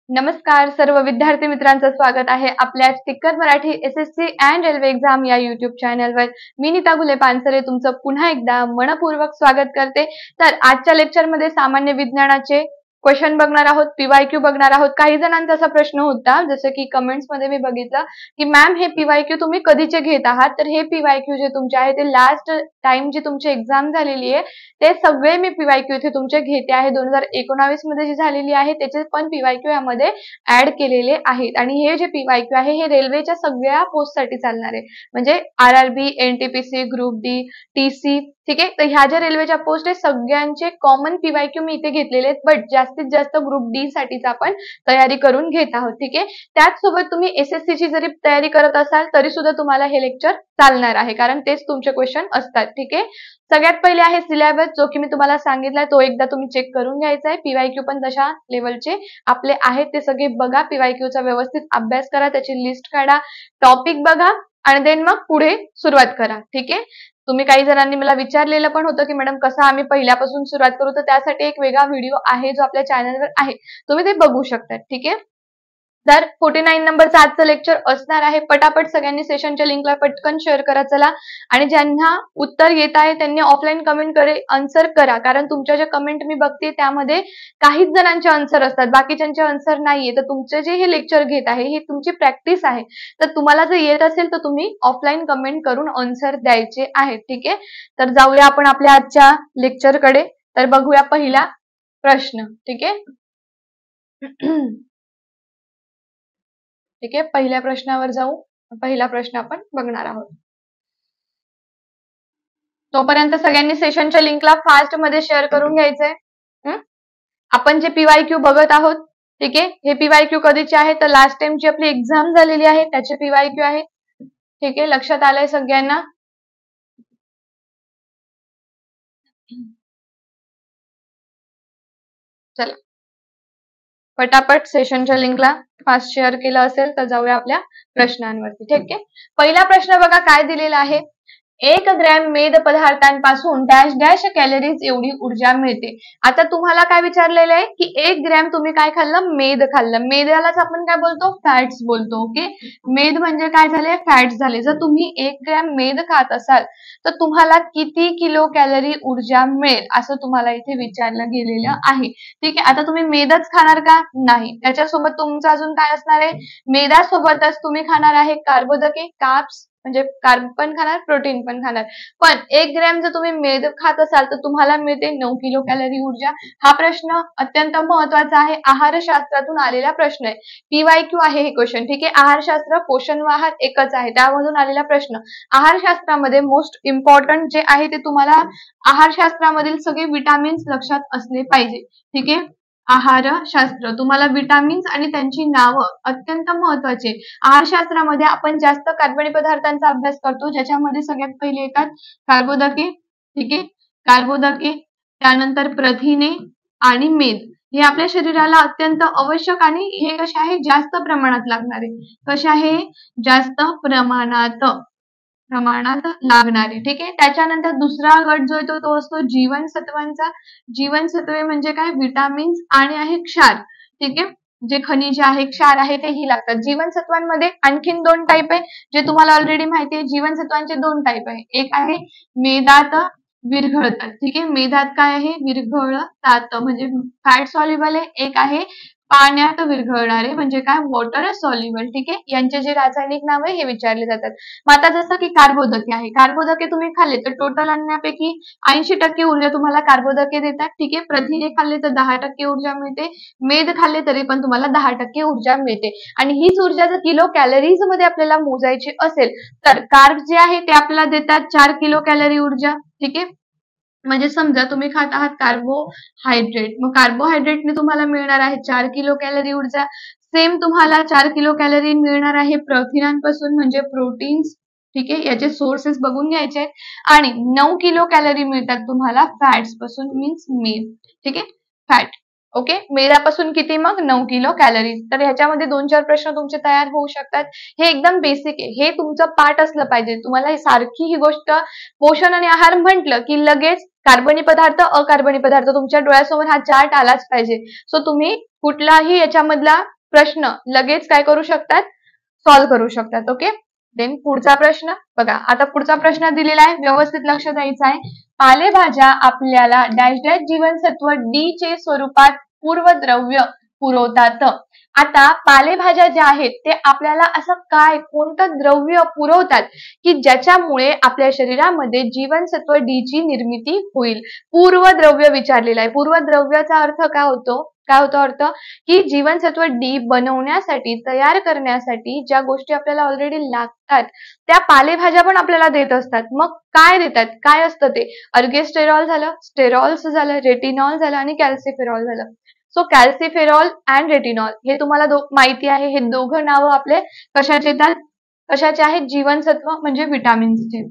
नमस्कार सर्व विद्यार्थी मित्रांचं स्वागत आहे आपल्या sticker Marathi SSC and railway exam या युट्यूब चॅनलवर। मी नीता गुले पानसरे तुमचं पुन्हा एकदा मनपूर्वक स्वागत करते। तर आजच्या लेक्चरमध्ये सामान्य विज्ञानाचे क्वेश्चन बघणार आहोत, पीवायक्यू बघणार आहोत। काही जणांचा असा प्रश्न होता, जसं की कमेंट्स मध्ये मी बघितलं की मॅम हे पीवायक्यू तुम्ही कधीचे घेत आहात। तर हे पीवायक्यू जे तुमचे आहे ते लास्ट टाइम जी तुमची एक्झाम झालेली आहे ते सगळे मी पीवायक्यू इथे तुमचे घेते आहे। 2019 मध्ये जी झालेली आहे त्याचे पण पीवायक्यू यामध्ये ऍड केलेले आहेत। आणि हे जे पीवायक्यू आहे हे रेल्वेच्या सगळ्या पोस्टसाठी चालणार आहे, म्हणजे RRB, NTPC, group D, TC, ठीक आहे। तर ह्या ज्या रेल्वेच्या पोस्ट आहे सगळ्यांचे कॉमन पीवायक्यू मी इथे घेतलेले आहेत, बट जास्तीत जास्त ग्रुप डी साठीच आपण तयारी करून घेत आहोत, ठीक आहे। त्याचसोबत तुम्ही एसएससी ची जरी तयारी करत असाल तरी सुद्धा तुम्हाला हे लेक्चर चालणार आहे, कारण तेच तुमचे क्वेश्चन असतात, ठीक आहे। सगळ्यात पहिले आहे सिलेबस, जो की मी तुम्हाला सांगितलाय तो एकदा तुम्ही चेक करून घ्यायचा आहे। पीवायक्यू पण तशा लेवलचे आपले आहेत ते सगळे बघा, पीवायक्यूचा व्यवस्थित अभ्यास करा, त्याची लिस्ट काढा, टॉपिक बघा आणि देन मग पुढे सुरुवात करा, ठीक आहे। तुम्ही काही जणांनी मला विचारलेलं पण होतं की मॅडम कसं आम्ही पहिल्यापासून सुरुवात करू, तर त्यासाठी एक वेगळा व्हिडिओ आहे जो आपल्या चॅनलवर आहे, तुम्ही ते बघू शकता, ठीक आहे। तर 49 नंबरचं आजचं लेक्चर असणार आहे। पटापट सगळ्यांनी सेशनच्या लिंकला पटकन शेअर करा चला, आणि ज्यांना उत्तर येत आहे त्यांनी ऑफलाईन कमेंट कडे आन्सर करा, कारण तुमच्या ज्या कमेंट मी बघते त्यामध्ये काहीच जणांचे आन्सर असतात, बाकीच्यांचे आन्सर नाहीये। तर तुमचे जे हे लेक्चर घेत आहे ही तुमची प्रॅक्टिस आहे, तर तुम्हाला जर येत असेल तर तुम्ही ऑफलाईन कमेंट करून आन्सर द्यायचे आहेत, ठीक आहे। तर जाऊया आपण आपल्या आजच्या लेक्चर कडे। तर बघूया पहिला प्रश्न, ठीक आहे। ठीक आहे, पहिल्या प्रश्नावर जाऊ। पहिला प्रश्न आपण बघणार आहोत। तोपर्यंत सगळ्यांनी सेशनच्या लिंकला फास्ट मध्ये शेअर करून घ्यायचंय। आपण जे पीवायक्यू बघत आहोत, ठीक आहे, हे पीवायक्यू कधीचे आहे तर लास्ट टाइम जी आपली एक्झाम झालेली आहे त्याचे पीवायक्यू आहे, ठीक आहे। लक्षात आलंय सगळ्यांना? चला पटापट सेशनच्या लिंकला फास्ट शेअर केलं असेल तर जाऊया आपल्या प्रश्नांवरती, ठीक आहे। पहिला प्रश्न बघा काय दिलेला आहे, 1 ग्रॅम मेद पदार्थांपासून डॅश डॅश कॅलरीज एवढी ऊर्जा मिळते। आता तुम्हाला काय विचारलेलं आहे की 1 ग्रॅम तुम्ही काय खाल्लं, मेद खाल्लं। मेदालाच आपण काय बोलतो, फॅट्स बोलतो, ओके। मेद म्हणजे काय झाले, फॅट्स झाले। जर तुम्ही 1 ग्रॅम मेद खात असाल तर तुम्हाला किती किलो कॅलरी ऊर्जा मिळेल असं तुम्हाला इथे विचारलं गेलेलं आहे, ठीक आहे। आता तुम्ही मेदच खाणार का, नाही, त्याच्यासोबत तुमचं अजून काय असणार आहे, मेदासोबतच तुम्ही खाणार आहे कार्बोदके, कार्ब्स, म्हणजे कार्ब पण खाणार, प्रोटीन पण खाणार। पण 1 ग्रॅम जर तुम्ही मेद खात असाल तर तुम्हाला मिळते 9 किलो कॅलरी ऊर्जा। हा प्रश्न अत्यंत महत्वाचा आहे, आहारशास्त्रातून आलेला प्रश्न आहे, पीवायक्यू आहे हे क्वेश्चन, ठीक आहे। आहारशास्त्र, पोषण व आहार एकच आहे, त्यामधून आलेला प्रश्न। आहारशास्त्रामध्ये मोस्ट इम्पॉर्टंट जे आहे ते तुम्हाला आहारशास्त्रामधील सगळे विटामिन्स लक्षात असले पाहिजे, ठीक आहे। आहारशास्त्र तुम्हाला विटामिन्स आणि त्यांची नावं अत्यंत महत्वाची। आहारशास्त्रामध्ये आपण जास्त कार्बनी पदार्थांचा अभ्यास करतो, ज्याच्यामध्ये सगळ्यात पहिले येतात कार्बोदके, ठीक आहे, कार्बोदके, त्यानंतर प्रथिने आणि मेद। हे आपल्या शरीराला अत्यंत आवश्यक आणि हे कसे आहे, जास्त प्रमाणात लागणारे, कसे आहे, जास्त प्रमाणात लागणारे, ठीक आहे। त्याच्यानंतर दुसरा गट जो येतो तो असतो जीवनसत्वांचा। जीवनसत्वे म्हणजे काय, विटामिन्स आणि आहे क्षार, ठीक आहे, जे खनिज आहे, क्षार आहे तेही लागतात। जीवनसत्वांमध्ये आणखीन 2 टाइप आहे, जे तुम्हाला ऑलरेडी माहिती आहे। जीवनसत्वांचे 2 टाइप आहे, एक आहे मेदात विरघळतात, ठीक आहे, मेदात काय आहे, विरघळतात म्हणजे फॅट सॉल्युबल आहे। एक आहे पाण्यात विरघळणारे म्हणजे काय, वॉटर सॉल्युबल, ठीक आहे। यांचे जे रासायनिक नाव आहे हे विचारले जातात। मग आता जसं की कार्बोदके आहे, कार्बोदके तुम्ही खाल्ले तर टोटल अन्नापैकी 80% ऊर्जा तुम्हाला कार्बोदके देतात, ठीक आहे। प्रथिने खाल्ले तर 10% ऊर्जा मिळते, मेद खाल्ले तरी पण तुम्हाला 10% ऊर्जा मिळते। आणि हीच ऊर्जा जर किलो कॅलरीज मध्ये आपल्याला मोजायची असेल तर कार्ब जे आहे ते आपल्याला देतात 4 किलो कॅलरी ऊर्जा, ठीक आहे। म्हणजे समजा तुम्ही खात आहात कार्बोहायड्रेट, मग कार्बोहायड्रेटने तुम्हाला मिळणार आहे 4 किलो कॅलरी ऊर्जा। सेम तुम्हाला 4 किलो कॅलरी मिळणार आहे प्रथिनांपासून म्हणजे प्रोटीन्स, ठीक आहे, याचे सोर्सेस बघून घ्यायचे आहेत। आणि 9 किलो कॅलरी मिळतात तुम्हाला फॅट्स पासून, मीन्स मेद, ठीक आहे, फॅट, ओके। मेदापासून किती, मग 9 किलो कॅलरीज। तर ह्याच्यामध्ये 2-4 प्रश्न तुमचे तयार होऊ शकतात, हे एकदम बेसिक आहे, हे तुमचं पाठ असलं पाहिजे। तुम्हाला सारखी ही गोष्ट पोषण आणि आहार म्हटलं की लगेच कार्बनी पदार्थ, अकार्बनी पदार्थ तुमच्या डोळ्यासमोर हा चार्ट आलाच पाहिजे। सो तुम्ही कुठलाही याच्यामधला प्रश्न लगेच काय करू शकतात, सॉल्व्ह करू शकतात. ओके. देन पुढचा प्रश्न बघा. आता पुढचा प्रश्न दिलेला आहे, व्यवस्थित लक्ष द्यायचं आहे. पालेभाज्या आपल्याला डॅश डॅश जीवनसत्व डी चे स्वरूपात पूर्वद्रव्य पुरवतात. आता पालेभाज्या ज्या आहेत ते आपल्याला असं काय कोणतं द्रव्य पुरवतात की ज्याच्यामुळे आपल्या शरीरामध्ये जीवनसत्व डी ची निर्मिती होईल. पूर्वद्रव्य विचारलेला आहे. पूर्वद्रव्याचा अर्थ काय होतो, अर्थ की जीवनसत्व डी बनवण्यासाठी, तयार करण्यासाठी ज्या गोष्टी आपल्याला ऑलरेडी लागतात त्या पालेभाज्या पण आपल्याला देत असतात. मग काय देतात, काय असतं ते? अर्गेस्टेरॉल झालं, स्टेरॉल्स झालं, रेटिनॉल झालं आणि कॅल्सिफेरॉल झालं. सो कॅल्सिफेरॉल अँड रेटिनॉल हे तुम्हाला माहिती आहे. हे दोघं नावं आपले कशाचे येतात, कशाचे आहेत? जीवनसत्व म्हणजे विटामिन्सचे.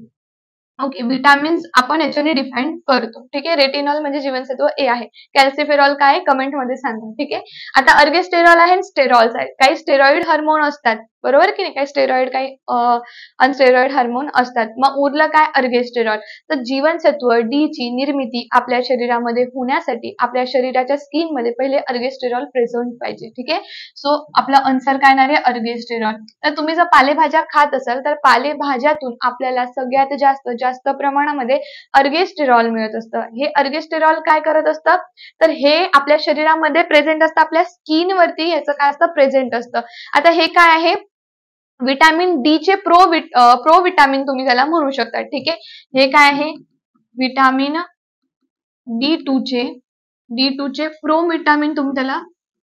ओके. विटामिन्स आपण याच्याने डिफाईन करतो. ठीक आहे. रेटिनॉल म्हणजे जीवनसत्व ए आहे. कॅल्सिफेरॉल काय कमेंट मध्ये सांगा. ठीक आहे. आता अर्गेस्टेरॉल आहे, स्टेरॉल्स आहे. काही स्टेरॉइड हार्मोन असतात, बरोबर की नाही? काही स्टेरॉइड, काही अनस्टेरॉइड हार्मोन असतात. मग उरलं काय? अर्गेस्टेरॉल. तर जीवनसत्व डी ची निर्मिती आपल्या शरीरामध्ये होण्यासाठी आपल्या शरीराच्या स्किन मध्ये पहिले अर्गेस्टेरॉल प्रेझेंट पाहिजे. ठीक आहे. सो आपलं आन्सर काय येणार आहे? अर्गेस्टेरॉल. तर तुम्ही जर पालेभाज्या खात असाल तर पालेभाज्यातून आपल्याला सगळ्यात जास्त प्रमाणामध्ये अर्गेस्टेरॉल मिळत असतं. हे अर्गेस्टेरॉल काय करत असतं, तर हे आपल्या शरीरामध्ये प्रेझेंट असतं, आपल्या स्किन वरती याचं काय असतं, प्रेझेंट असतं. आता हे काय आहे? विटामिन डी चे प्रो विटामिन तुम्ही त्याला म्हणू शकता. ठीक आहे. हे काय आहे? विटामिन D2 चे प्रो विटामिन तुम्ही त्याला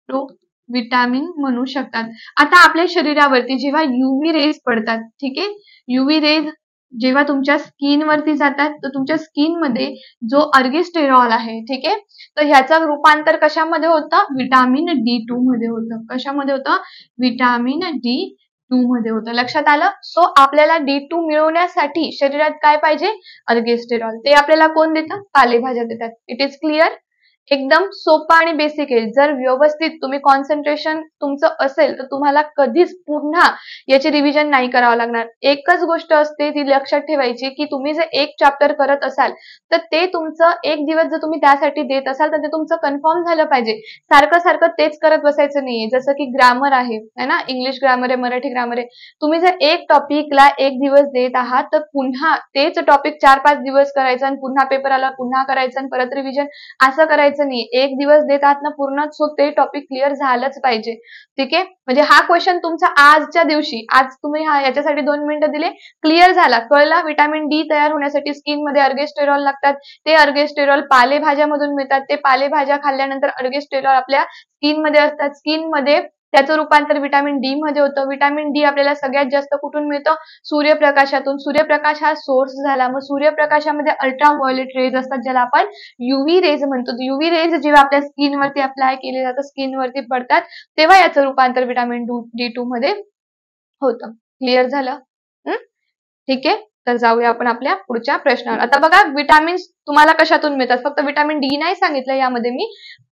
प्रो विटामिन म्हणू शकतात. आता आपल्या शरीरावरती जेव्हा युव्ही रेज पडतात, ठीक आहे, युव्ही रेज जेव्हा तुमच्या स्किन वरती जातात तर तुमच्या स्किन मध्ये जो अर्गेस्टेरॉल आहे, ठीक आहे, तर ह्याचं रूपांतर कशामध्ये होतं? विटामिन D2 मध्ये होतं. कशामध्ये होतं? विटामिन D2 मध्ये होतं. लक्षात आलं? सो आपल्याला D2 मिळवण्यासाठी शरीरात काय पाहिजे? अर्गेस्टेरॉल. ते आपल्याला कोण देतं? पालेभाज्या देतात. It is clear? एकदम सोपा आणि बेसिक आहे. जर व्यवस्थित तुम्ही कॉन्सन्ट्रेशन तुमचं असेल तर तुम्हाला कधीच पुन्हा याची रिव्हिजन नाही करावं लागणार. एकच गोष्ट असते ती लक्षात ठेवायची की तुम्ही जर एक चॅप्टर करत असाल तर ते तुमचं एक दिवस जर तुम्ही त्यासाठी देत असाल तर ते तुमचं कन्फर्म झालं पाहिजे. सारखं तेच करत बसायचं नाहीये. जसं की ग्रामर आहे ना, इंग्लिश ग्रामर आहे, मराठी ग्रामर आहे. तुम्ही जर एक टॉपिकला एक दिवस देत आहात तर पुन्हा तेच टॉपिक 4-5 दिवस करायचं आणि पुन्हा पेपर आला पुन्हा करायचं आणि परत रिव्हिजन असं करायचं नाही. एक दिवस देत आहात ना पूर्ण, सो ते टॉपिक क्लिअर झालंच पाहिजे. ठीक आहे. म्हणजे हा क्वेश्चन तुमचा आजच्या दिवशी, आज तुम्ही याच्यासाठी 2 मिनिटं दिले, क्लिअर झाला, कळला. विटामिन डी तयार होण्यासाठी स्किन मध्ये अर्गेस्टेरॉल लागतात. ते अर्गेस्टेरॉल पालेभाज्यामधून मिळतात. ते पालेभाज्या खाल्ल्यानंतर अर्गेस्टेरॉल आपल्या स्किन मध्ये असतात. स्किन मध्ये त्याचं रूपांतर विटामिन डी मध्ये होतं. विटामिन डी आपल्याला सगळ्यात जास्त कुठून मिळतं? सूर्यप्रकाशातून. सूर्यप्रकाश हा सोर्स झाला. मग सूर्यप्रकाशामध्ये अल्ट्राव्हायोलेट रेज असतात ज्याला आपण युव्ही रेज म्हणतो. युव्ही रेज जेव्हा आपल्या स्किनवरती अप्लाय केले जातात, स्किनवरती पडतात, तेव्हा याचं रूपांतर विटामिन D2 मध्ये होतं. क्लिअर झालं? ठीक आहे. तर जाऊया आपण आपल्या पुढच्या प्रश्नावर. आता बघा, विटामिन्स तुम्हाला कशातून मिळतात? फक्त विटामिन डी नाही सांगितलं यामध्ये मी,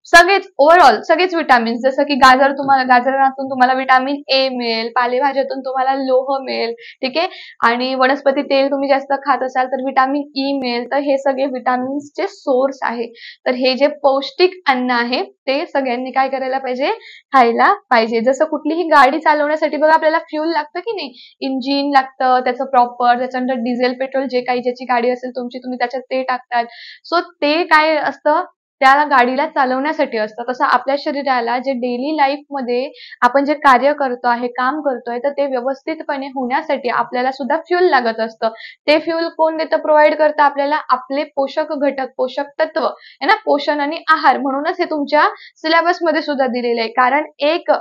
सगळेच ओव्हरऑल सगळेच विटामिन्स, जसं की गाजरातून तुम्हाला विटामिन ए मिळेल, पालेभाज्यातून तुम्हाला लोह मिळेल, ठीक आहे, आणि वनस्पती तेल तुम्ही जास्त खात असाल तर विटामिन ई मिळेल. तर हे सगळे विटामिन्सचे सोर्स आहे. तर हे जे पौष्टिक अन्न आहे ते सगळ्यांनी काय करायला पाहिजे? खायला पाहिजे. जसं कुठलीही गाडी चालवण्यासाठी बघा आपल्याला फ्यूल लागतं की नाही? इंजिन लागतं त्याचं प्रॉपर, त्याच्यानंतर डिझेल, पेट्रोल जे काही ज्याची गाडी असेल तुमची, तुम्ही त्याच्यात ते टाकतात. सो ते काय असतं? त्या गाडीला चालवण्यासाठी असतं. तसं आपल्या शरीराला जे डेली लाईफ मध्ये आपण जे कार्य करतो आहे, काम करतोय, तर ते व्यवस्थितपणे होण्यासाठी आपल्याला सुद्धा फ्यूल लागत असतं. ते फ्यूल कोण देतं? प्रोव्हाइड करतं आपल्याला? आपले पोषक घटक, पोषक तत्व आहे ना, पोषण आणि आहार. म्हणूनच हे तुमच्या सिलेबस मध्ये सुद्धा दिलेलं आहे. कारण एक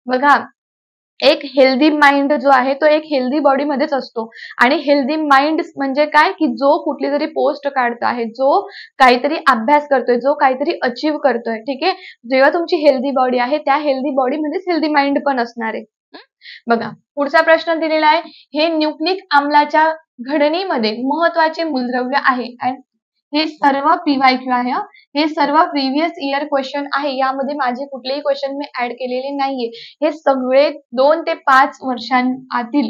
बघा, एक हेल्दी माइंड जो आहे तो एक हेल्दी बॉडी मध्येच असतो. आणि हेल्दी माइंड म्हणजे काय? की जो कुठली तरी पोस्ट काढतो आहे, जो काहीतरी अभ्यास करतोय, जो काहीतरी अचीव्ह करतोय, ठीक आहे. जेव्हा तुमची हेल्दी बॉडी आहे त्या हेल्दी बॉडी मध्येच हेल्दी माइंड पण असणार आहे. बघा, पुढचा प्रश्न दिलेला आहे, हे न्यूक्लिक आम्लाच्या घडणीमध्ये महत्वाचे मूलद्रव्य आहे. हे सर्व PYQ आहे. हे सर्व प्रिव्हियस इयर क्वेश्चन आहे. यामध्ये माझे कुठलेही क्वेश्चन मी ऍड केलेले नाहीये. हे सगळे 2 ते 5 वर्षांआतील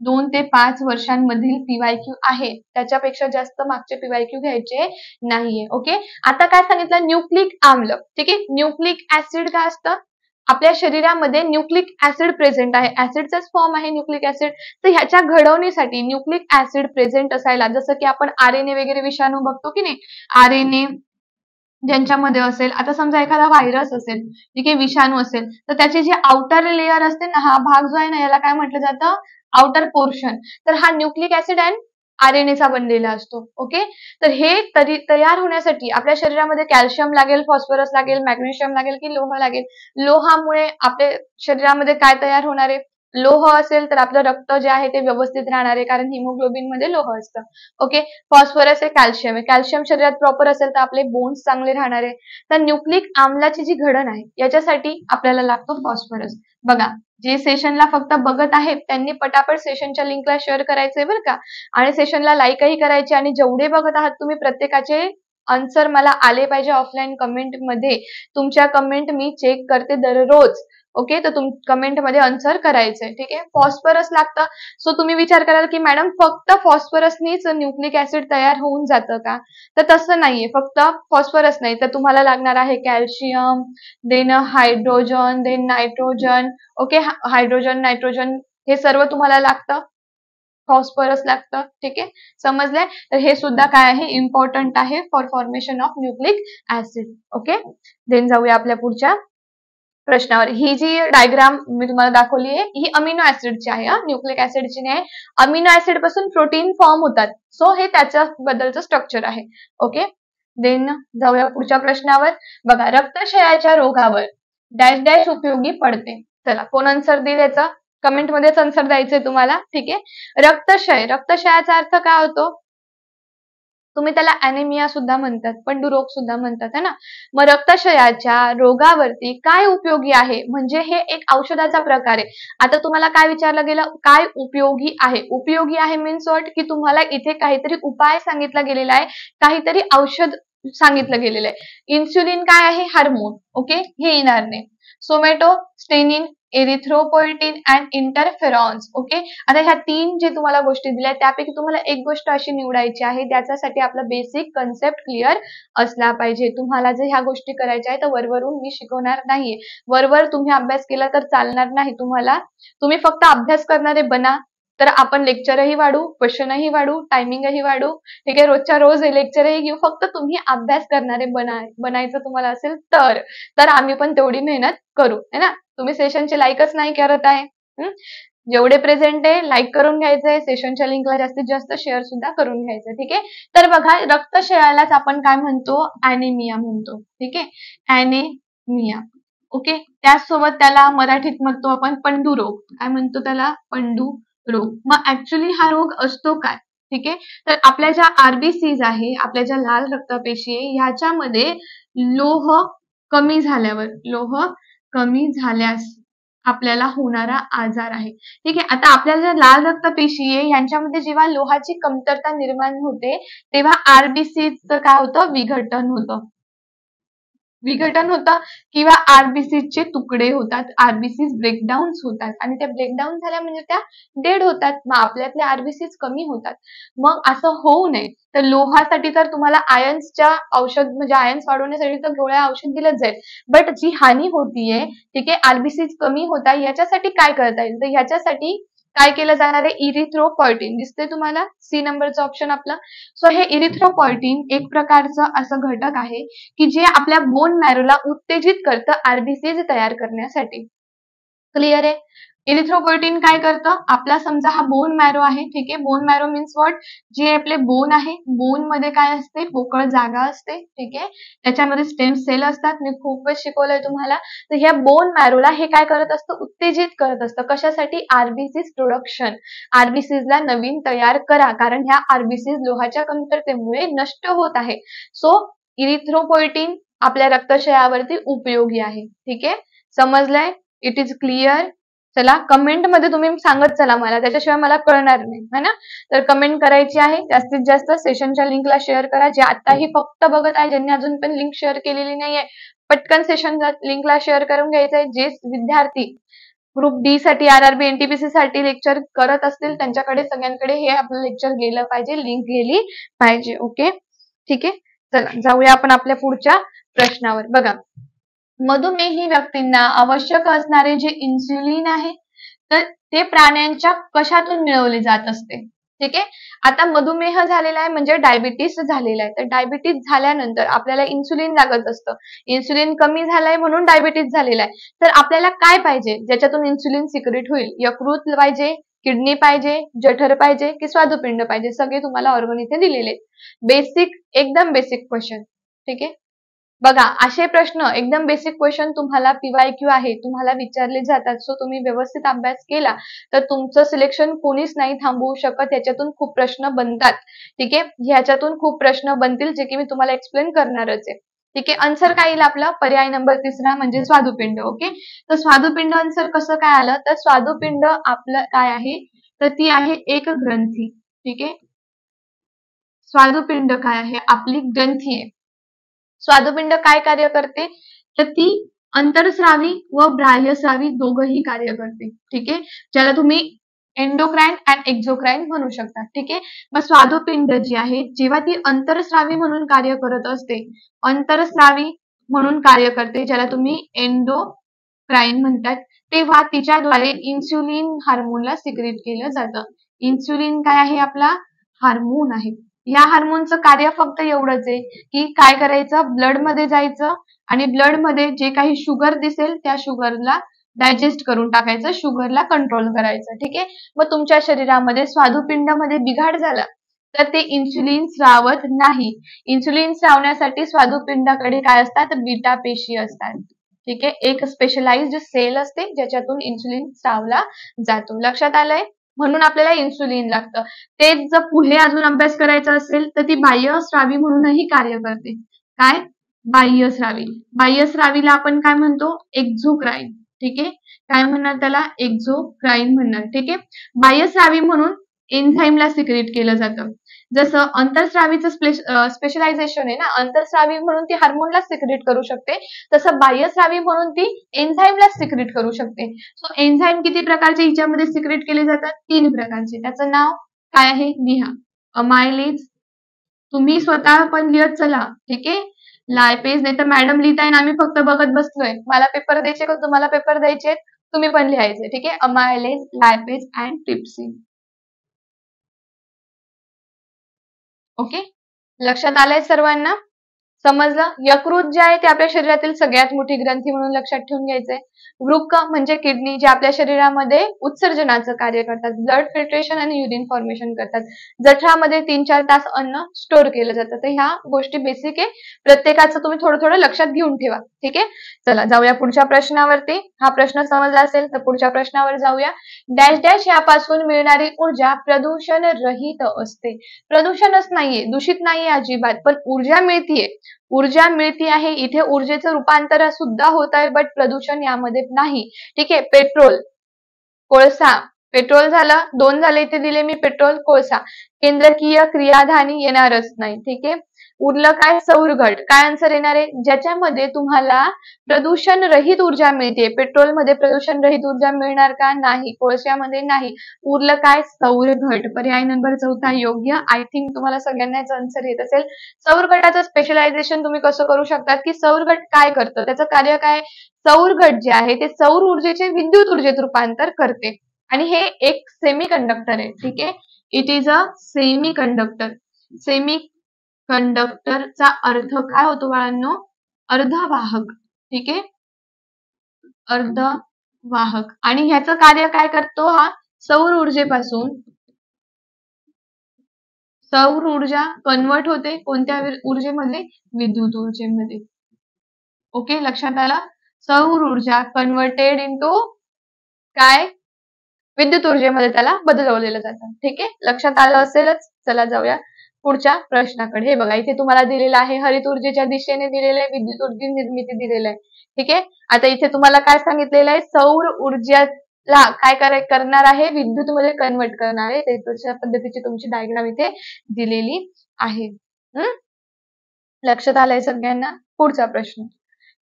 2 ते 5 वर्षांमधील PYQ आहे. त्याच्यापेक्षा जास्त मागचे PYQ घ्यायचे नाहीये. ओके. आता काय सांगितलं? न्यूक्लिक आम्ल. ठीक आहे. न्यूक्लिक ऍसिड काय असतं? आपल्या शरीरामध्ये न्यूक्लिक ऍसिड प्रेझेंट आहे, ऍसिडचाच फॉर्म आहे न्यूक्लिक ऍसिड, तर ह्याच्या घडवणीसाठी न्यूक्लिक ऍसिड प्रेझेंट असायला, जसं की आपण आरएनए वगैरे विषाणू बघतो की नाही, आरएनए ज्यांच्यामध्ये असेल, आता समजा एखादा व्हायरस असेल, ठीक आहे, विषाणू असेल, तर त्याची जी आउटर लेअर असते ना, हा भाग जो आहे ना, याला काय म्हटलं जातं, आउटर पोर्शन. तर हा न्यूक्लिक ऍसिड अँड आरएनएचा बनलेला असतो. ओके, तर हे तयार होण्यासाठी आपल्या शरीरामध्ये कॅल्शियम लागेल, फॉस्फरस लागेल, मॅग्नेशियम लागेल की लोह लागेल. लोहामुळे आपल्या शरीरामध्ये काय तयार होणार आहे, लोह असेल तर आपलं रक्त जे आहे ते व्यवस्थित राहणार आहे, कारण हिमोग्लोबिन मध्ये लोह असतं. ओके, फॉस्फरस आहे, कॅल्शियम आहे, कॅल्शियम शरीरात प्रॉपर असेल तर आपले बोन्स चांगले राहणार आहे. तर न्यूक्लिक आम्लाची जी घडण आहे याच्यासाठी आपल्याला लागतो फॉस्फरस. बघा, जे सेशनला फक्त बघत आहेत त्यांनी पटापट सेशनच्या लिंकला शेअर करायचंय बरं का, आणि सेशनला लाईकही करायचे, आणि जेवढे बघत आहात तुम्ही प्रत्येकाचे आन्सर मला आले पाहिजे ऑफलाईन कमेंट मध्ये. तुमच्या कमेंट मी चेक करते दररोज. ओके, तर कमेंट मध्ये आन्सर करायचंय. ठीक आहे, फॉस्फरस लागतं. सो तुम्ही विचार कराल की मॅडम फक्त फॉस्फरसनीच न्यूक्लिक ऍसिड तयार होऊन जातं का, तर तसं नाहीये. फक्त फॉस्फरस नाही तर तुम्हाला लागणार आहे calcium, then hydrogen, then nitrogen. Okay, hydrogen, nitrogen हे सर्व तुम्हाला लागतं, फॉस्फरस लागतं. ठीक आहे, समजलंय. तर हे सुद्धा काय आहे, इम्पॉर्टंट आहे for formation of nucleic acid. Okay, then जाऊया आपल्या पुढच्या प्रश्नावर. ही जी डायग्राम मी तुम्हाला दाखवली आहे ही अमिनो ऍसिडची आहे, न्यूक्लिक ऍसिडची नाही. अमिनो ऍसिड पासून प्रोटीन फॉर्म होतात, सो हे त्याच्याबद्दलचं स्ट्रक्चर आहे. ओके, देन जाऊया पुढच्या प्रश्नावर. बघा, रक्तक्षयाच्या रोगावर डॅश डॅश उपयोगी पडते. चला, कोण आन्सर देईल याचा, कमेंट मध्येच आन्सर द्यायचंय तुम्हाला. ठीक आहे, रक्तक्षय, रक्तक्षयाचा अर्थ काय होतो, तुम्ही त्याला अॅनिमिया सुद्धा म्हणतात, पंडुरोग सुद्धा म्हणतात है ना. मग रक्तक्षयाच्या रोगावरती काय उपयोगी आहे, म्हणजे हे एक औषधाचा प्रकार आहे. आता तुम्हाला काय विचारलं गेलं, काय उपयोगी आहे. उपयोगी आहे मीन्स व्हॉट, की तुम्हाला इथे काहीतरी उपाय सांगितला गेलेला आहे, काहीतरी औषध सांगितलं गेलेलं आहे. इन्सुलिन काय आहे, हार्मोन. ओके, हे येणार नाही. सोमॅटोस्टेनिन, एरिथ्रोपोएटिन अँड इंटरफेरॉन्स. ओके, आता ह्या तीन जे तुम्हाला गोष्टी दिल्या त्यापैकी तुम्हाला एक गोष्ट अशी निवडायची आहे, त्याच्यासाठी आपला बेसिक कन्सेप्ट क्लिअर असला पाहिजे. तुम्हाला जर ह्या गोष्टी करायच्या आहेत तर वरवरून मी शिकवणार नाहीये, वरवर तुम्ही अभ्यास केला तर चालणार नाही. तुम्ही फक्त अभ्यास करणारे बना, तर आपण लेक्चरही वाढू, क्वेश्चनही वाढू, टायमिंगही वाढू. ठीक आहे, रोजच्या रोज हे लेक्चरही घेऊ. फक्त तुम्ही अभ्यास करणारे बनायचं तुम्हाला असेल तर आम्ही पण तेवढी मेहनत करू, है ना. तुम्ही सेशनचे लाईकच नाही करत आहे. जेवढे प्रेझेंट आहे लाईक करून घ्यायचंय, सेशनच्या लिंकला जास्तीत जास्त शेअर सुद्धा करून घ्यायचं. ठीक आहे, तर बघा, रक्तक्षयालाच आपण काय म्हणतो, अॅनिमिया म्हणतो. ठीक आहे, अॅनिमिया. ओके, त्याचसोबत त्याला मराठीत म्हणतो आपण पंडुरोग. काय म्हणतो त्याला, पंडुरोग. मग ऍक्च्युली हा रोग असतो काय. ठीक आहे, तर आपल्या ज्या आरबीसीज आहे, आपल्या ज्या लाल रक्तपेशी आहे, ह्याच्यामध्ये लोह कमी झाल्यास आपल्याला होणारा आजार आहे. ठीक आहे, आता आपल्याला ज्या लाल रक्तपेशी आहे यांच्यामध्ये जेव्हा लोहाची कमतरता निर्माण होते तेव्हा आरबीसीचं काय होतं, विघटन होतं किंवा आरबीसीचे तुकडे होतात, आरबीसी ब्रेकडाऊन होतात, आणि त्या ब्रेकडाऊन झाल्या म्हणजे त्या डेड होतात. मग आपल्यातले आरबीसीज कमी होतात. मग असं होऊ नये तर लोहासाठी तर तुम्हाला आयन्सच्या औषध, म्हणजे आयन्स वाढवण्यासाठी तर गोळ्या औषध दिलंच जाईल. बट जी हानी होतीये, ठीक आहे, आरबीसीज कमी होत आहे, याच्यासाठी काय करता येईल, तर ह्याच्यासाठी काय केलं जाणार आहे, इरिथ्रोपॉयटिन. दिसते तुम्हाला सी नंबरचं ऑप्शन आपलं. सो हे इरिथ्रोपॉयटिन एक प्रकारचं असं घटक आहे की जे आपल्या बोन मॅरोला उत्तेजित करतं आरबीसीज तयार करण्यासाठी. क्लिअर आहे. इरिथ्रोपोएटिन काय करतं, आपला समजा हा बोन मॅरो आहे. ठीक आहे, बोन मॅरो मीन्स व्हॉट, जे आपले बोन आहे, बोन मध्ये काय असते, पोकळ जागा असते. ठीक आहे, त्याच्यामध्ये स्टेम सेल असतात, मी खूप वेळ शिकवलंय तुम्हाला. तर ह्या बोन मॅरोला हे काय करत असतं, उत्तेजित करत असतं. कशासाठी, आरबीसीज प्रोडक्शन. आरबीसीजला नवीन तयार करा, कारण ह्या आरबीसीज लोहाच्या कमतरतेमुळे नष्ट होत आहे. सो इरिथ्रोपोएटिन आपल्या रक्तक्षयावरती उपयोगी आहे. ठीक आहे, समजलंय, इट इज क्लिअर. चला, कमेंट मध्ये तुम्ही सांगत चला मला, त्याच्याशिवाय मला कळणार नाही, है ना. तर कमेंट करायची आहे, जास्तीत जास्त सेशनच्या लिंकला शेअर करा. जे आताही फक्त बघत आहे, ज्यांनी अजून पण लिंक शेअर केलेली नाहीये, पटकन सेशनच्या लिंकला शेअर करून घ्यायचंय. जे विद्यार्थी ग्रुप डी साठी, आरआरबी, एनटीपीसी साठी लेक्चर करत असतील त्यांच्याकडे सगळ्यांकडे हे आपलं लेक्चर गेलं पाहिजे, लिंक गेली पाहिजे. ओके, ठीक आहे, चला जाऊया आपण आपल्या पुढच्या प्रश्नावर. बघा, मधुमेही व्यक्तींना आवश्यक असणारे जे इन्सुलिन आहे तर ते प्राण्यांच्या कशातून मिळवले जात असते. ठीक आहे. आता मधुमेह झालेला आहे म्हणजे डायबिटीस झालेला आहे. तर डायबिटीस झाल्यानंतर आपल्याला इन्सुलिन लागत असतं. इन्सुलिन कमी झालंय म्हणून डायबिटीस झालेला आहे. तर आपल्याला काय पाहिजे ज्याच्यातून इन्सुलिन सिक्रेट होईल? यकृत पाहिजे, किडनी पाहिजे, जठर पाहिजे की स्वादुपिंड पाहिजे? सगळे तुम्हाला ऑर्गन इथे दिलेले. बेसिक, एकदम बेसिक क्वेश्चन. ठीक आहे. बघा, असे प्रश्न एकदम बेसिक क्वेश्चन तुम्हाला PYQ आहे तुम्हाला विचारले जातात. सो तुम्ही व्यवस्थित अभ्यास केला तर तुमचं सिलेक्शन कोणीच नाही थांबवू शकत. याच्यातून खूप प्रश्न बनतात. ठीक आहे. ह्याच्यातून खूप प्रश्न बनतील जे की मी तुम्हाला एक्सप्लेन करणारच आहे. ठीक आहे. आन्सर काय येईल आपला? पर्याय नंबर 3 म्हणजे स्वादुपिंड. ओके. तर स्वादुपिंड आन्सर कसं काय आलं? तर स्वादुपिंड आपलं काय आहे? तर ती आहे एक ग्रंथी. ठीक आहे. स्वादुपिंड काय आहे? आपली ग्रंथी आहे. स्वादुपिंड काय कार्य करते? तर ती अंतरस्रावी व बाह्यस्रावी दोघंही कार्य करते. ठीक आहे. ज्याला तुम्ही एंडोक्राइन अँड एक्झोक्राइन म्हणू शकता. ठीक आहे. मग स्वादुपिंड जी आहे जेव्हा ती अंतरस्रावी म्हणून कार्य करत असते, अंतरस्रावी म्हणून कार्य करते ज्याला तुम्ही एंडोक्राइन म्हणतात, तेव्हा तिच्याद्वारे इन्सुलिन हार्मोनला सिक्रेट केलं जातं. इन्सुलिन काय आहे? आपला हार्मोन आहे. या हार्मोनचं कार्य फक्त एवढंच आहे की काय करायचं? ब्लड मध्ये जायचं आणि ब्लड मध्ये जे काही शुगर दिसेल त्या शुगरला डायजेस्ट करून टाकायचं, शुगरला कंट्रोल करायचं. ठीक आहे. मग तुमच्या शरीरामध्ये स्वादुपिंडामध्ये बिघाड झाला तर ते इन्सुलिन स्रावत नाही. इन्सुलिन स्रावण्यासाठी स्वादुपिंडाकडे काय असतात? बीटा पेशी असतात. ठीक आहे. एक स्पेशलाइज्ड सेल असते ज्याच्यातून इन्सुलिन स्रावला जातो. लक्षात आलंय? म्हणून आपल्याला इन्सुलिन लागतं. तेच जर पुढे अजून अभ्यास करायचा असेल तर ती बाह्यस्रावी म्हणूनही कार्य करते. काय? बाह्यस्रावी. बाह्यस्रावीला आपण काय म्हणतो? एक्झोक्राइन. ठीक आहे. काय म्हणणार त्याला? एक्झोक्राइन म्हणणार. ठीक आहे. बाह्यस्रावी म्हणून एन्झाईमला सिक्रेट केलं जातं. जसं अंतरस्रावीचं स्पेशलायझेशन आहे ना, अंतरस्रावी म्हणून ती हार्मोनला सिक्रेट करू शकते, तसं बाह्यस्रावी म्हणून ती एन्झाईमला सिक्रेट करू शकते. सो एन्झाईम किती प्रकारचे हिच्यामध्ये सिक्रेट केले जातात? 3 प्रकारचे. त्याचं नाव काय आहे? लिहा. अमायलेज. तुम्ही स्वतः पण लिहत चला. ठीक आहे. लायपेज नाही तर मॅडम लिहिताय ना, आम्ही फक्त बघत बसलोय. मला पेपर द्यायचे का तुम्हाला पेपर द्यायचे? तुम्ही पण लिहायचे. ठीक आहे. Amylase, lipase and trypsin. Okay. लक्षात आलंय सर्वांना? समजलं? यकृत जे आहे ते आपल्या शरीरातील सगळ्यात मोठी ग्रंथी म्हणून लक्षात ठेवून घ्यायचंय. वृक्क म्हणजे किडनी जे आपल्या शरीरामध्ये उत्सर्जनाचं कार्य करतात, ब्लड फिल्ट्रेशन आणि युरिन फॉर्मेशन करतात. जठरामध्ये 3-4 तास अन्न स्टोअर केलं जातं. तर ह्या गोष्टी बेसिक आहे. प्रत्येकाचं तुम्ही थोडं थोडं लक्षात घेऊन ठेवा. ठीक आहे. चला जाऊया पुढच्या प्रश्नावरती. हा प्रश्न समजला असेल तर पुढच्या प्रश्नावर जाऊया. डॅश डॅश यापासून मिळणारी ऊर्जा प्रदूषण रहित असते. प्रदूषणच नाहीये, दूषित नाहीये अजिबात, पण ऊर्जा मिळतीये. ऊर्जा मिळती आहे. इथे ऊर्जेचं रूपांतर सुद्धा होत आहे, बट प्रदूषण यामध्ये नाही. ठीक आहे. पेट्रोल, कोळसा. पेट्रोल झालं, 2 झाले इथे दिले मी, पेट्रोल, कोळसा. केंद्रकीय क्रियाधानी येणारच नाही. ठीक आहे. उरलं काय? सौरघट. काय आन्सर येणार आहे? ज्याच्यामध्ये तुम्हाला प्रदूषण रहित ऊर्जा मिळते. पेट्रोलमध्ये प्रदूषण रहित ऊर्जा मिळणार का? नाही. कोळशामध्ये नाही. उरलं काय? सौरघट. पर्याय नंबर 4 योग्य. आय थिंक तुम्हाला सगळ्यांनाच आन्सर येत असेल. सौरघटाचं स्पेशलायझेशन तुम्ही कसं करू शकतात की सौरघट काय करतं? त्याचं कार्य काय? सौरघट जे आहे ते सौर ऊर्जेचे विद्युत ऊर्जेत रूपांतर करते आणि हे एक सेमी कंडक्टर आहे. ठीक आहे. It is a semi conductor. Semi कंडक्टरचा अर्थ काय होतो बाळांनो? अर्धवाहक. ठीक आहे. अर्धवाहक. आणि ह्याचं कार्य काय करतो? हा सौर ऊर्जेपासून सौर ऊर्जा कन्वर्ट होते कोणत्या ऊर्जेमध्ये? विद्युत ऊर्जेमध्ये. ओके. लक्षात आलं? सौर ऊर्जा कन्वर्टेड इंटू काय? विद्युत ऊर्जेमध्ये त्याला बदलवलेलं जातं. ठीक आहे. लक्षात आलं असेलच. चला जाऊया पुढच्या प्रश्नाकडे. हे बघा इथे तुम्हाला दिलेलं आहे हरित ऊर्जेच्या दिशेने दिलेलं आहे, विद्युत ऊर्जा निर्मिती दिलेलं आहे. ठीक आहे. आता इथे तुम्हाला काय सांगितलेलं आहे? सौर ऊर्जेला काय करणार आहे? विद्युत मध्ये कन्वर्ट करणार आहे. त्याच्या पद्धतीची तुमची डायग्राम इथे दिलेली आहे. लक्षात आलंय सगळ्यांना? पुढचा प्रश्न.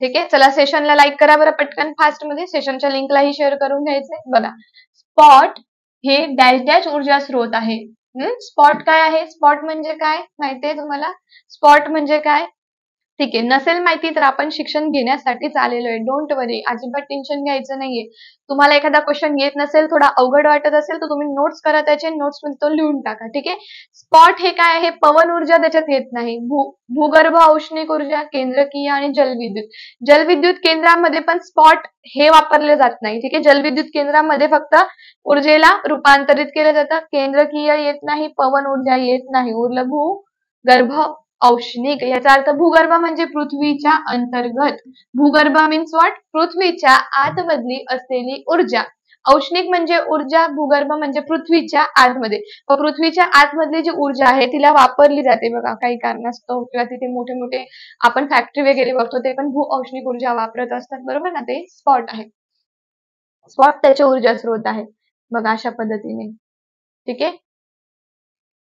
ठीक आहे. चला सेशनला लाईक करा बरं पटकन फास्ट मध्ये. सेशनच्या लिंकलाही शेअर करून घ्यायचंय. बघा, स्पॉट हे डॅश डॅश ऊर्जा स्रोत आहे. स्पॉट काय आहे? स्पॉट म्हणजे काय माहितीये तुम्हाला? स्पॉट म्हणजे काय? ठीक आहे. नसेल माहिती तर आपण शिक्षण घेण्यासाठीच आलेलो आहे. डोंट वरी. अजिबात टेन्शन घ्यायचं नाहीये. तुम्हाला एखादा क्वेश्चन येत नसेल, थोडा अवघड वाटत असेल, तर तुम्ही नोट्स करा त्याचे, नोट्समध्ये तो लिहून टाका. ठीक आहे. स्पॉट हे काय आहे? पवन ऊर्जा त्याच्यात येत नाही. भूगर्भ औष्णिक ऊर्जा, केंद्रकीय आणि जलविद्युत. जलविद्युत केंद्रामध्ये पण स्पॉट हे वापरले जात नाही. ठीक आहे. जलविद्युत केंद्रामध्ये फक्त ऊर्जेला रूपांतरित केलं जातं. केंद्रकीय येत नाही, पवन ऊर्जा येत नाही. उरलं भूगर्भ औष्णिक. याचा अर्थ भूगर्भ म्हणजे पृथ्वीच्या अंतर्गत. भूगर्भ मीन्स व्हॉट? पृथ्वीच्या आतमधली असलेली ऊर्जा. औष्णिक म्हणजे ऊर्जा, भूगर्भ म्हणजे पृथ्वीच्या आतमध्ये. व पृथ्वीच्या आतमधली जी ऊर्जा आहे तिला वापरली जाते बघा काही कारणास्तव, किंवा तिथे मोठे मोठे आपण फॅक्टरी वगैरे बघतो ते पण भू औष्णिक ऊर्जा वापरत असतात, बरोबर ना? ते स्पॉट आहे. स्पॉट त्याचे ऊर्जा स्रोत आहे बघा अशा पद्धतीने. ठीक आहे.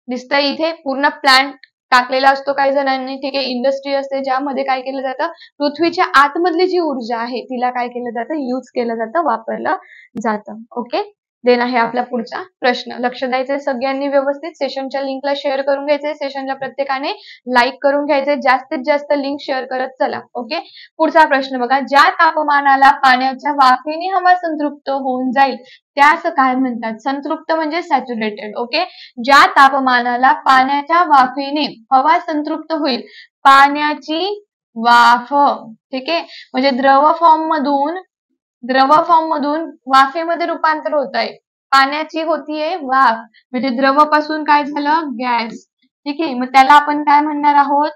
दिसतंय इथे पूर्ण प्लांट टाकलेला असतो काही जणांनी. ठीक आहे. इंडस्ट्री असते ज्यामध्ये काय केलं जातं, पृथ्वीच्या आतमधली जी ऊर्जा आहे तिला काय केलं जातं, यूज केलं जातं, वापरलं जातं. ओके. देन आहे आपला पुढचा प्रश्न. लक्ष द्यायचंय सगळ्यांनी व्यवस्थित. सेशनच्या लिंकला शेअर करून घ्यायचंय. सेशनला प्रत्येकाने लाईक करून घ्यायचंय. जास्तीत जास्त लिंक शेअर करत चला. ओके. पुढचा प्रश्न बघा. ज्या तापमानाला पाण्याच्या वाफेने हवा संतृप्त होऊन जाईल त्यास काय म्हणतात? संतृप्त म्हणजे सॅच्युरेटेड. ओके. ज्या तापमानाला पाण्याच्या वाफेने हवा संतृप्त होईल, पाण्याची वाफ. ठीक आहे. म्हणजे द्रव फॉर्म मधून वाफेमध्ये रूपांतर होत आहे. पाण्याची होतीये वाफ, म्हणजे द्रव पासून काय झालं, गॅस. ठीक आहे. मग त्याला आपण काय म्हणणार आहोत?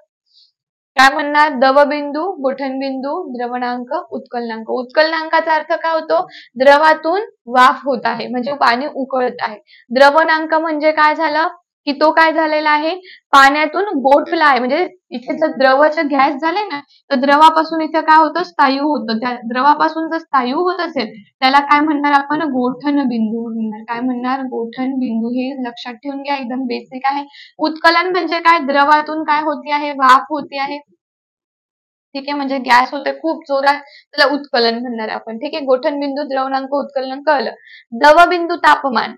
काय म्हणणार? दवबिंदू, गोठणबिंदू, द्रवणांक, उत्कलनांक. उत्कलनांकाचा अर्थ काय होतो? द्रवातून वाफ होत आहे म्हणजे पाणी उकळत आहे. द्रवणांक म्हणजे काय झालं की तो काय झालेला आहे, पाण्यातून गोठला आहे. म्हणजे इथे जर द्रवाचं गॅस झाले ना, तर द्रवापासून इथे काय होतं, स्थायू होतं. त्या द्रवापासून जर स्थायू होत असेल त्याला काय म्हणणार आपण? गोठण बिंदू म्हणणार. काय म्हणणार? गोठण बिंदू. हे लक्षात ठेवून घ्या, एकदम बेसिक आहे. उत्कलन म्हणजे काय? द्रवातून काय होती आहे, वाफ होती आहे. ठीक आहे. म्हणजे गॅस होते खूप जोरात, त्याला उत्कलन म्हणणार आपण. ठीक आहे. गोठण बिंदू, द्रवणांक, उत्कलनांक कळलं. दवबिंदू तापमान.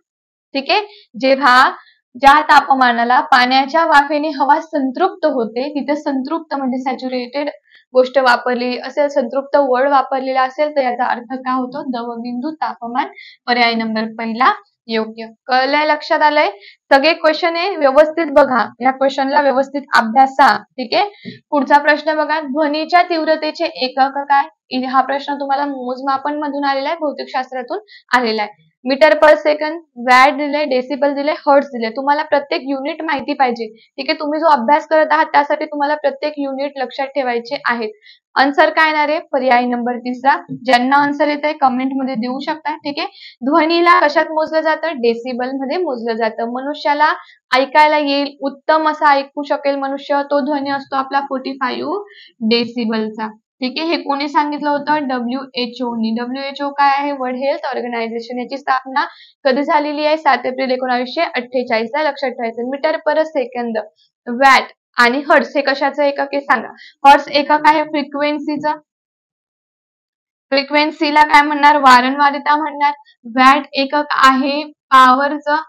ठीक आहे. जेव्हा ज्या तापमानाला पाण्याच्या वाफेने हवा संतृप्त होते, तिथे संतृप्त म्हणजे सॅच्युरेटेड गोष्ट वापरली असेल, संतृप्त वर्ड वापरलेला असेल तर याचा अर्थ काय होतो? दवबिंदू तापमान. पर्याय नंबर पहिला योग्य. कळलंय? लक्षात आलंय? सगळे क्वेश्चन आहे व्यवस्थित बघा. या क्वेश्चनला व्यवस्थित अभ्यासा. ठीक आहे. पुढचा प्रश्न बघा. ध्वनीच्या तीव्रतेचे एकक काय? हा प्रश्न तुम्हाला मोजमापन मधून आलेला आहे, भौतिकशास्त्रातून आलेला आहे. मीटर पर सेकंद, वॅट दिले, डेसिबल दिले, हर्ट्ज दिले. तुम्हाला प्रत्येक युनिट माहिती पाहिजे. ठीक आहे. तुम्ही जो अभ्यास करत आहात त्यासाठी तुम्हाला प्रत्येक युनिट लक्षात ठेवायचे आहेत. आन्सर काय येणार आहे? पर्याय नंबर तिसरा. ज्यांना आन्सर येत आहे कमेंट मध्ये देऊ शकता. ठीक आहे. ध्वनीला कशात मोजलं जातं? डेसिबल मध्ये मोजलं जातं. मनुष्याला ऐकायला येईल, उत्तम असा ऐकू शकेल मनुष्य, तो ध्वनी असतो आपला 45 डेसिबलचा. ठीक आहे. हे कोणी सांगितलं होतं? WHO नी. WHO काय आहे? World Health Organization. याची स्थापना कधी झालेली आहे? 7 एप्रिल 1948 ला. लक्षात ठेवायचं. मीटर पर सेकंद, वॅट आणि हर्ट्ज हे कशाचं एकक आहे सांगा? हर्ट्ज एकक आहे फ्रिक्वेन्सीचं. फ्रिक्वेन्सीला काय म्हणणार? वारंवारिता म्हणणार. वॅट एकक आहे पॉवरचं,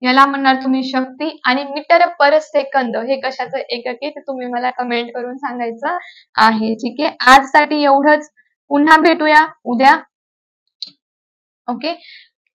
याला म्हणणार तुम्ही शक्ती. आणि मीटर पर सेकंद हे कशाचं एकक आहे ते तुम्ही मला कमेंट करून सांगायचं आहे. ठीक आहे. आजसाठी एवढंच. पुन्हा भेटूया उद्या. ओके.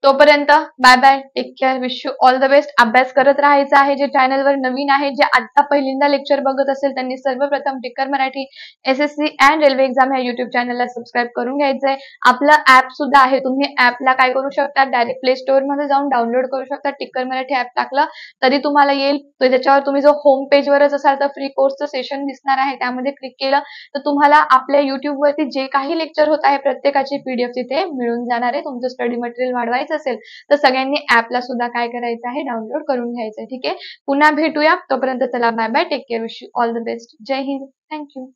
तोपर्यंत bye bye, take care, wish you all the best. अभ्यास करत राहायचा आहे. जे चॅनलवर नवीन आहे, जे आता पहिल्यांदा लेक्चर बघत असेल त्यांनी सर्वप्रथम Tikkar Marathi SSC and railway exam या युट्यूब चॅनलला सबस्क्राईब करून घ्यायचंय. आपलं ऍप सुद्धा आहे. तुम्ही ऍपला काय करू शकता? डायरेक्ट प्ले स्टोअर मध्ये जाऊन डाउनलोड करू शकता. टिक्कर मराठी ऍप टाकलं तरी तुम्हाला येईल. तर त्याच्यावर तुम्ही जो होम पेजवरच असाल तर फ्री कोर्सचं सेशन दिसणार आहे, त्यामध्ये क्लिक केलं तर तुम्हाला आपल्या युट्यूब वरती जे काही लेक्चर होत आहे प्रत्येकाची PDF तिथे मिळून जाणार आहे. तुमचं स्टडी मटेरियल वाढवायचं असेल तर सगळ्यांनी ऍपला सुद्धा काय करायचं आहे? डाउनलोड करून घ्यायचं आहे. ठीक आहे. पुन्हा भेटूया. तोपर्यंत चला bye bye, take care, wish you all the best. जय हिंद. थँक्यू.